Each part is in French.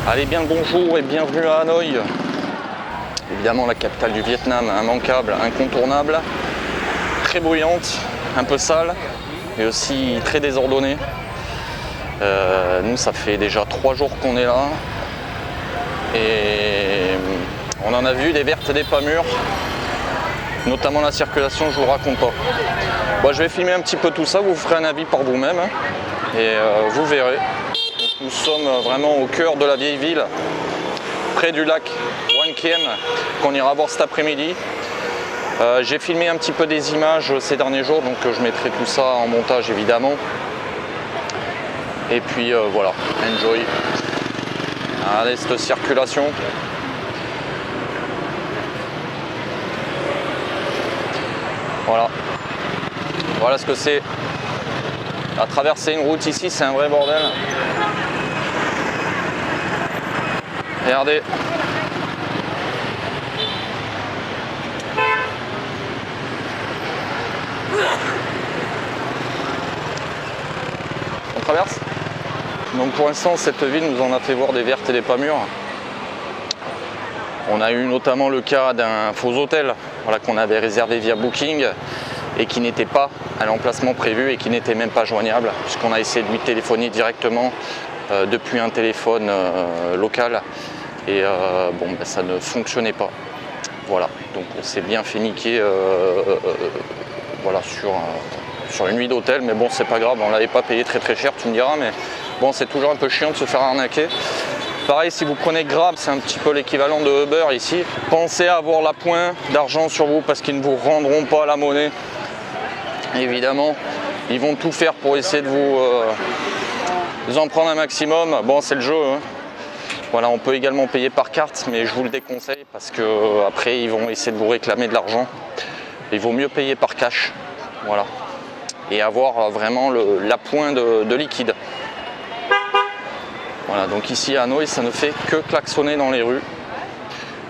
Allez, bien le bonjour et bienvenue à Hanoï. Évidemment la capitale du Vietnam, immanquable, incontournable, très bruyante, un peu sale, mais aussi très désordonnée. Nous ça fait déjà 3 jours qu'on est là et on en a vu des vertes et des pas mûres, notamment la circulation, je vous raconte pas. Bon, je vais filmer un petit peu tout ça, vous ferez un avis par vous-même et vous verrez. Nous sommes vraiment au cœur de la vieille ville, près du lac Hoan Kiem, qu'on ira voir cet après-midi. J'ai filmé un petit peu des images ces derniers jours, donc je mettrai tout ça en montage évidemment. Et puis voilà, enjoy. Allez, cette circulation. Voilà ce que c'est. À traverser une route ici, c'est un vrai bordel. Regardez. On traverse. Donc pour l'instant, cette ville nous en a fait voir des vertes et des pas mûres. On a eu notamment le cas d'un faux hôtel, qu'on avait réservé via Booking et qui n'était pas à l'emplacement prévu et qui n'était même pas joignable, puisqu'on a essayé de lui téléphoner directement depuis un téléphone local et ça ne fonctionnait pas. Voilà, donc on s'est bien fait niquer sur une nuit d'hôtel, mais bon, c'est pas grave, on l'avait pas payé très cher, tu me diras, mais bon, c'est toujours un peu chiant de se faire arnaquer. Pareil, si vous prenez Grab, c'est un petit peu l'équivalent de Uber ici. Pensez à avoir la pointe d'argent sur vous parce qu'ils ne vous rendront pas la monnaie. Évidemment, ils vont tout faire pour essayer de vous en prendre un maximum. Bon, c'est le jeu. Voilà, on peut également payer par carte, mais je vous le déconseille parce que après ils vont essayer de vous réclamer de l'argent. Il vaut mieux payer par cash. Voilà. Et avoir vraiment l'appoint de liquide. Voilà, donc ici à Hanoï, ça ne fait que klaxonner dans les rues.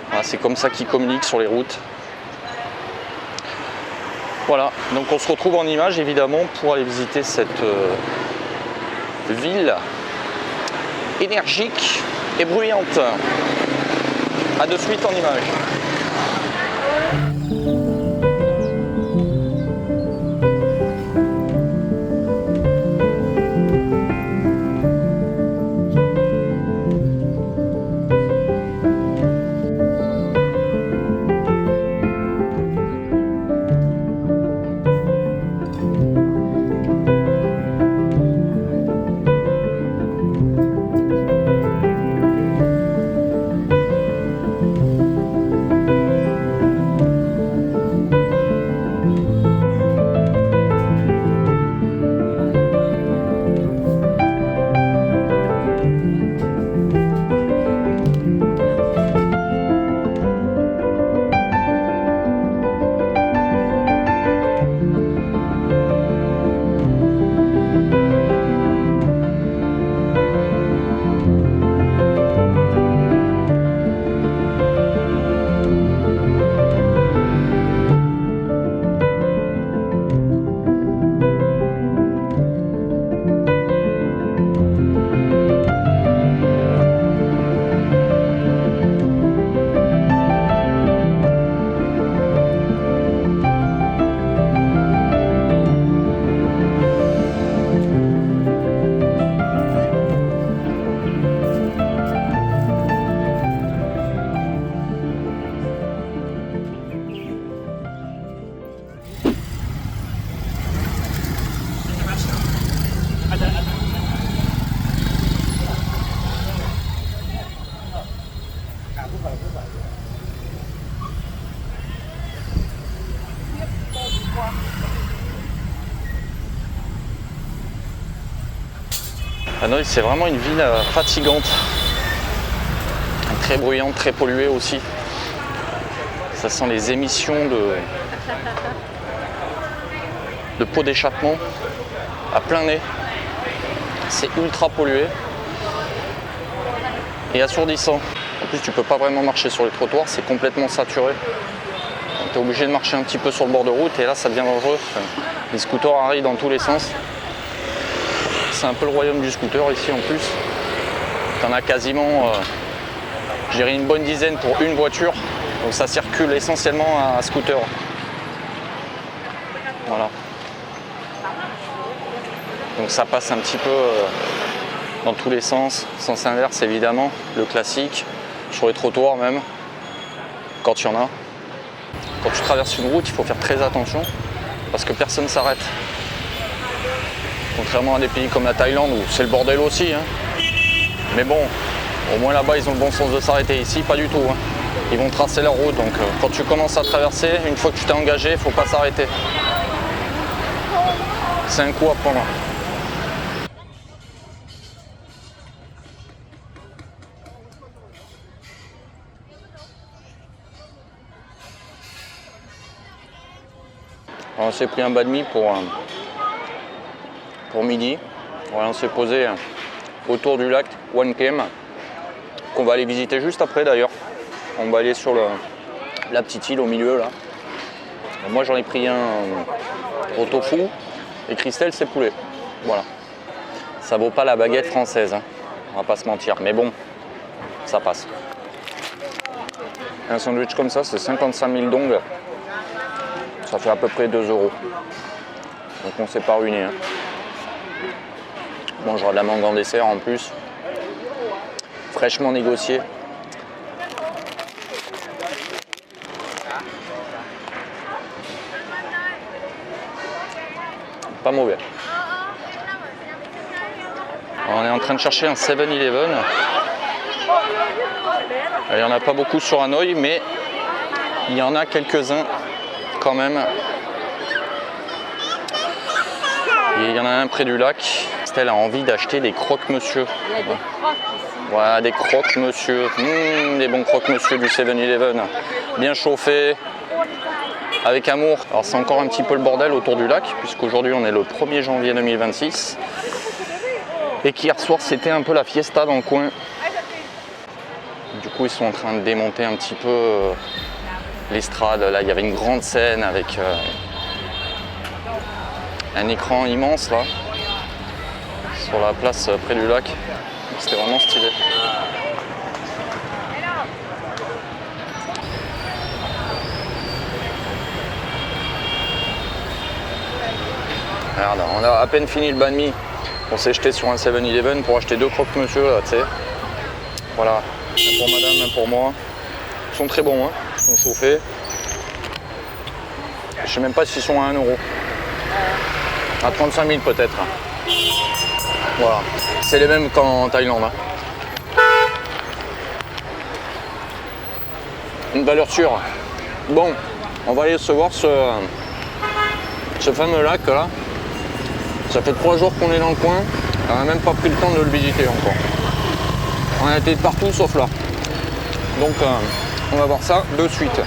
Voilà, c'est comme ça qu'ils communiquent sur les routes. Voilà, donc on se retrouve en image évidemment pour aller visiter cette ville énergique et bruyante. A de suite en image. Hanoï, c'est vraiment une ville fatigante, très bruyante, très polluée aussi. Ça sent les émissions de pots d'échappement à plein nez. C'est ultra pollué et assourdissant. En plus, tu peux pas vraiment marcher sur les trottoirs, c'est complètement saturé. Tu es obligé de marcher un petit peu sur le bord de route et là, ça devient dangereux. Les scooters arrivent dans tous les sens. C'est un peu le royaume du scooter ici en plus. Tu en as quasiment, je dirais une bonne dizaine pour une voiture. Donc ça circule essentiellement à scooter. Voilà. Donc ça passe un petit peu dans tous les sens, sens inverse évidemment, le classique, sur les trottoirs même, quand il y en a. Quand tu traverses une route, il faut faire très attention parce que personne ne s'arrête. Contrairement à des pays comme la Thaïlande où c'est le bordel aussi. Hein. Mais bon, au moins là-bas ils ont le bon sens de s'arrêter. Ici, pas du tout. Hein. Ils vont tracer leur route. Donc quand tu commences à traverser, une fois que tu t'es engagé, il ne faut pas s'arrêter. C'est un coup à prendre. Alors, on s'est pris un banh mi pour midi. Voilà, on s'est posé autour du lac One Kem, qu'on va aller visiter juste après d'ailleurs. On va aller sur la petite île au milieu là. Moi j'en ai pris un au tofu et Christelle c'est poulet. Voilà. Ça vaut pas la baguette française, hein. On va pas se mentir, mais bon, ça passe. Un sandwich comme ça c'est 55 000 dong. Ça fait à peu près 2 €. Donc on s'est pas ruiné. Hein. Bon, j'aurai de la mangue en dessert en plus. Fraîchement négocié. Pas mauvais. Alors, on est en train de chercher un 7-Eleven. Il n'y en a pas beaucoup sur Hanoï, mais il y en a quelques-uns quand même. Et il y en a un près du lac. Estelle a envie d'acheter des croque-monsieur. Il y a des croques ici. Voilà, des croque-monsieur. Des bons croque-monsieur du 7-Eleven. Bien chauffés, avec amour. Alors c'est encore un petit peu le bordel autour du lac, puisqu'aujourd'hui on est le 1er janvier 2026. Et qu'hier soir c'était un peu la fiesta dans le coin. Du coup ils sont en train de démonter un petit peu l'estrade. Là il y avait une grande scène avec un écran immense là, sur la place près du lac. C'était vraiment stylé. Regarde, on a à peine fini le banh mi. On s'est jeté sur un 7-Eleven pour acheter 2 croque-monsieur là, tu sais. Voilà, un pour madame, un pour moi. Ils sont très bons, hein. Ils sont chauffés. Je sais même pas s'ils sont à 1 €. À 35 000 peut-être. Voilà, c'est les mêmes qu'en Thaïlande. Hein. Une valeur sûre. Bon, on va aller se voir ce fameux lac là. Ça fait 3 jours qu'on est dans le coin. On n'a même pas pris le temps de le visiter encore. On a été partout sauf là. Donc on va voir ça de suite.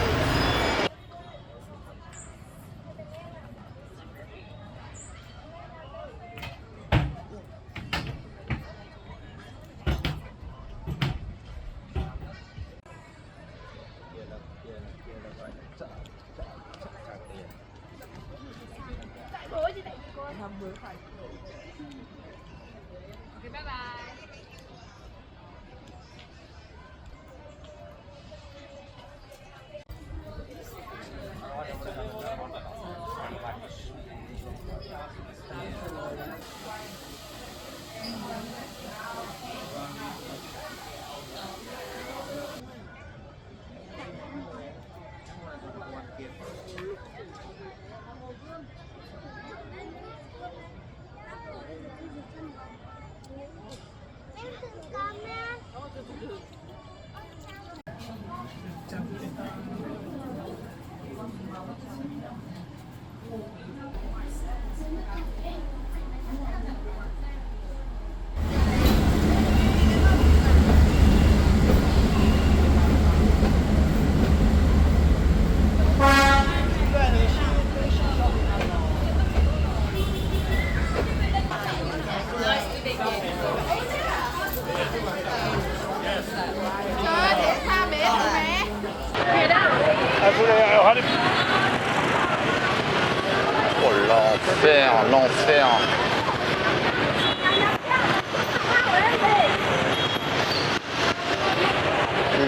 Oh l'enfer, l'enfer.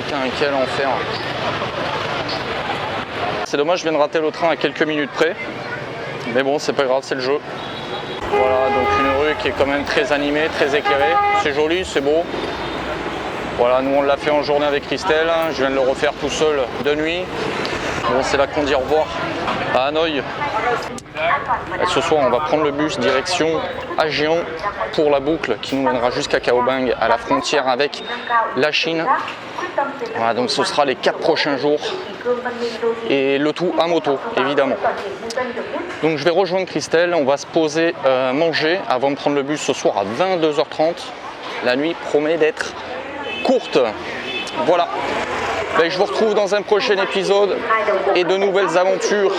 putain, quel enfer. C'est dommage, je viens de rater le train à quelques minutes près. Mais bon, c'est pas grave, c'est le jeu. Voilà, donc une rue qui est quand même très animée, très éclairée. C'est joli, c'est beau. Voilà, nous on l'a fait en journée avec Christelle. Je viens de le refaire tout seul de nuit. Bon, c'est là qu'on dit au revoir à Hanoï. Et ce soir, on va prendre le bus direction Ajian pour la boucle qui nous mènera jusqu'à Kaobang, à la frontière avec la Chine. Voilà, donc ce sera les 4 prochains jours et le tout à moto, évidemment. Donc je vais rejoindre Christelle, on va se poser manger avant de prendre le bus ce soir à 22h30. La nuit promet d'être courte. Voilà. Ben, je vous retrouve dans un prochain épisode et de nouvelles aventures.